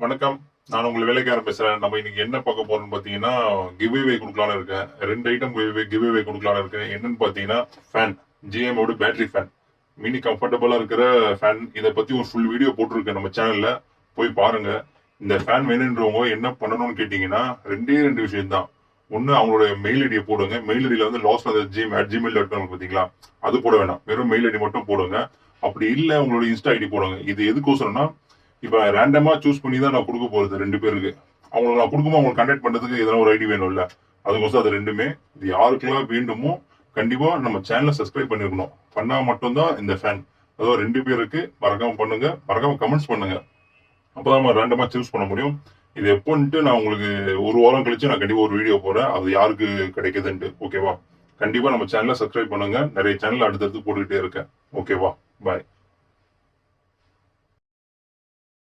வணக்கம். நான் உங்கள் வேலைக்காரன் பேசுறேன். நம்ம இன்னைக்கு என்ன பார்க்க போறோம்னு பார்த்தீங்கன்னா, கிவ்அவே குடுக்கலாம்னு இருக்கேன். 2 ஐட்டம் கிவ்அவே குடுக்கலாம்னு இருக்கேன். என்னன்னு பார்த்தீங்கன்னா, ஃபேன். GMஓட பேட்டரி ஃபேன். மினி கம்ஃபர்டபுளா இருக்கிற ஃபேன். இத பத்தி ஒரு ஃபுல் வீடியோ போட்டுருக்கேன் நம்ம சேனல்ல. போய் பாருங்க. இந்த ஃபேன் வேணுன்றவங்க என்ன பண்ணணும்னு கேட்டீங்கன்னா, 2 விஷயம் தான். ஒண்ணு அவங்களுடைய மெயில் ஐடிய போடுங்க. மெயில் ஐடில வந்து @gmail.com பார்த்தீங்களா? அது போட வேணாம். வெறும் மெயில் ஐடி மட்டும் போடுங்க. அப்படி இல்ல உங்களோட இன்ஸ்டா ஐடி போடுங்க. இது எதுக்கோசரம்னா, இப்ப ரேண்டமா சூஸ் பண்ணி தான் நான் கொடுக்க போறது 2 பேருக்கு. அவங்களுக்கு நான் கொடுக்கும்போது அவங்களுக்கு கான்டாக்ட் பண்றதுக்கு எதனா ஒரு ஐடி வேணும்ல. அதுக்கோசரம் அது 2மே. இது யாருக்கெல்லாம் வேண்டுமோ கண்டிப்பா நம்ம சேனலை சப்ஸ்கிரைப் பண்ணிருக்கணும். பண்ணா மட்டும்தான் இந்த ஃபேன். அதாவது 2 பேருக்கு மறக்காம பண்ணுங்க. மறக்காம கமெண்ட்ஸ் பண்ணுங்க. அப்பதான் நம்ம ரேண்டமா சூஸ் பண்ண முடியும். இது எப்போன்ட்டு நான் உங்களுக்கு ஒரு வாரம் கழிச்சு நான் கண்டிப்பா ஒரு வீடியோ போடுறேன். அது யாருக்கு கிடைக்குதுன்ட்டு. ஓகேவா? கண்டிப்பா நம்ம சேனலை சப்ஸ்கிரைப் பண்ணுங்க. நிறைய சேனல் அடுத்தடுத்து போட்டுக்கிட்டே இருக்கேன். ஓகேவா? பாய்.